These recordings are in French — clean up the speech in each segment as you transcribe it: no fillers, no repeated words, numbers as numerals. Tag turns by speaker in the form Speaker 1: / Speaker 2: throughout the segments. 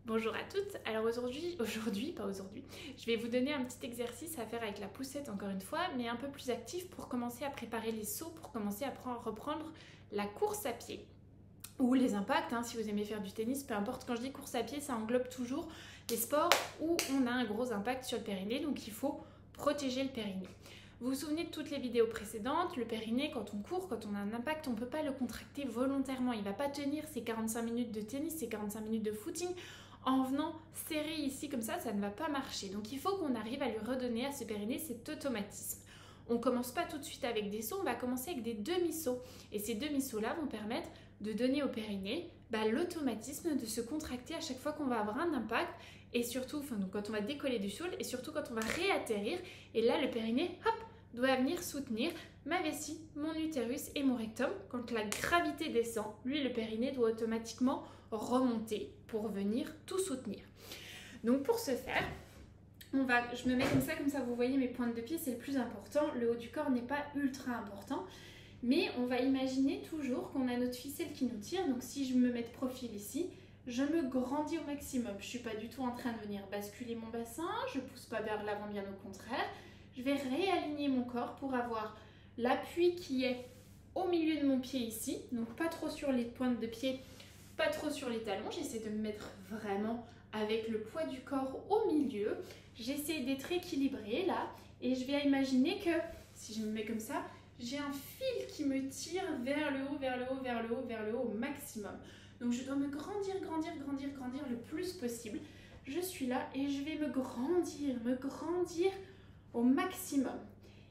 Speaker 1: Bonjour à toutes, alors aujourd'hui, je vais vous donner un petit exercice à faire avec la poussette encore une fois, mais un peu plus actif pour commencer à préparer les sauts, pour commencer à reprendre la course à pied. Ou les impacts, si vous aimez faire du tennis, peu importe, quand je dis course à pied, ça englobe toujours les sports où on a un gros impact sur le périnée, donc il faut protéger le périnée. Vous vous souvenez de toutes les vidéos précédentes, le périnée, quand on court, quand on a un impact, on ne peut pas le contracter volontairement. Il ne va pas tenir ces 45 minutes de tennis, ces 45 minutes de footing. En venant serrer ici comme ça ne va pas marcher. Donc il faut qu'on arrive à lui redonner à ce périnée cet automatisme. On ne commence pas tout de suite avec des sauts, on va commencer avec des demi-sauts. Et ces demi-sauts-là vont permettre de donner au périnée l'automatisme de se contracter à chaque fois qu'on va avoir un impact et surtout quand on va décoller du sol et surtout quand on va réatterrir. Et là, le périnée, hop, doit venir soutenir ma vessie, mon utérus et mon rectum. Quand la gravité descend, lui, le périnée doit automatiquement remonter pour venir tout soutenir. Donc pour ce faire, je me mets comme ça, vous voyez mes pointes de pied, c'est le plus important. Le haut du corps n'est pas ultra important. Mais on va imaginer toujours qu'on a notre ficelle qui nous tire. Donc si je me mets de profil ici, je me grandis au maximum. Je ne suis pas du tout en train de venir basculer mon bassin. Je ne pousse pas vers l'avant, bien au contraire. Je vais réaligner mon corps pour avoir l'appui qui est au milieu de mon pied ici. Donc pas trop sur les pointes de pied, pas trop sur les talons. J'essaie de me mettre vraiment avec le poids du corps au milieu. J'essaie d'être équilibrée là. Et je vais imaginer que si je me mets comme ça, j'ai un fil qui me tire vers le haut, vers le haut, vers le haut, vers le haut au maximum. Donc je dois me grandir le plus possible. Je suis là et je vais me grandir au maximum.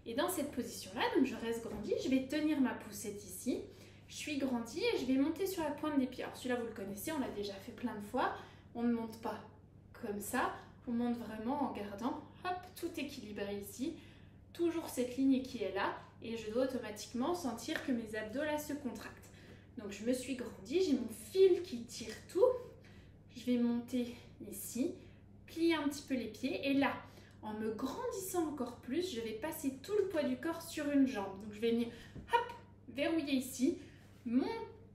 Speaker 1: Et dans cette position-là, donc je reste grandie, je vais tenir ma poussette ici. Je suis grandie et je vais monter sur la pointe des pieds. Alors celui-là, vous le connaissez, on l'a déjà fait plein de fois. On ne monte pas comme ça, on monte vraiment en gardant, hop, tout équilibré ici. Toujours cette ligne qui est là et je dois automatiquement sentir que mes abdos là se contractent. Donc je me suis grandie, j'ai mon fil qui tire tout. Je vais monter ici, plier un petit peu les pieds et là, en me grandissant encore plus, je vais passer tout le poids du corps sur une jambe. Donc je vais venir, hop, verrouiller ici. Mes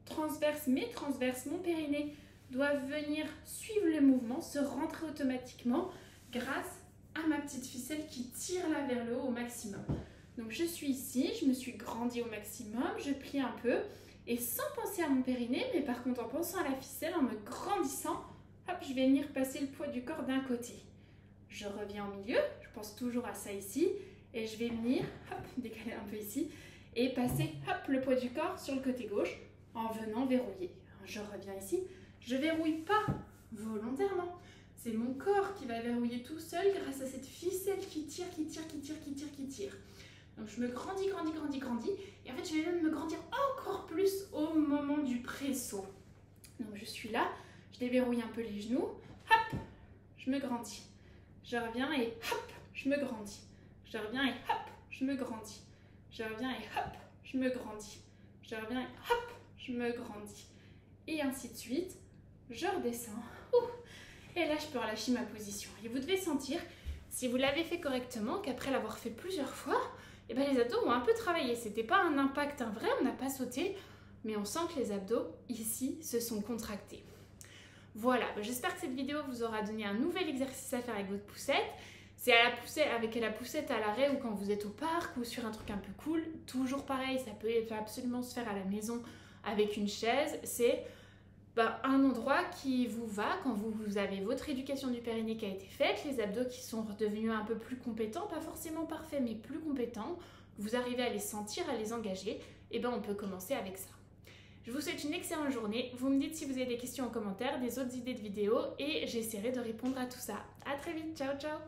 Speaker 1: transverses, mon périnée doivent venir suivre le mouvement, se rentrer automatiquement grâce à ma petite ficelle qui tire là vers le haut au maximum. Donc je suis ici, je me suis grandie au maximum, je plie un peu et sans penser à mon périnée, mais par contre en pensant à la ficelle, en me grandissant, hop, je vais venir passer le poids du corps d'un côté. Je reviens au milieu, je pense toujours à ça ici et je vais venir, hop, décaler un peu ici et passer, hop, le poids du corps sur le côté gauche en venant verrouiller. Je reviens ici, je verrouille pas volontairement. C'est mon corps qui va verrouiller tout seul grâce à cette ficelle qui tire. Donc je me grandis. Et en fait, je vais même me grandir encore plus au moment du pré-saut. Donc je suis là, je déverrouille un peu les genoux. Hop, je me grandis. Je reviens et hop, je me grandis. Je reviens et hop, je me grandis. Je reviens et hop, je me grandis. Je reviens et hop, je me grandis. Et ainsi de suite. Je redescends. Et là, je peux relâcher ma position. Et vous devez sentir, si vous l'avez fait correctement, qu'après l'avoir fait plusieurs fois, les abdos ont un peu travaillé. C'était pas un impact vrai, on n'a pas sauté, mais on sent que les abdos, ici, se sont contractés. Voilà, j'espère que cette vidéo vous aura donné un nouvel exercice à faire avec votre poussette. C'est avec la poussette à l'arrêt ou quand vous êtes au parc ou sur un truc un peu cool. Toujours pareil, ça peut absolument se faire à la maison avec une chaise. C'est un endroit qui vous va quand vous avez votre éducation du périnée qui a été faite, les abdos qui sont redevenus un peu plus compétents, pas forcément parfaits mais plus compétents, vous arrivez à les sentir, à les engager, et on peut commencer avec ça. Je vous souhaite une excellente journée, vous me dites si vous avez des questions en commentaire, des autres idées de vidéos et j'essaierai de répondre à tout ça. À très vite, ciao ciao.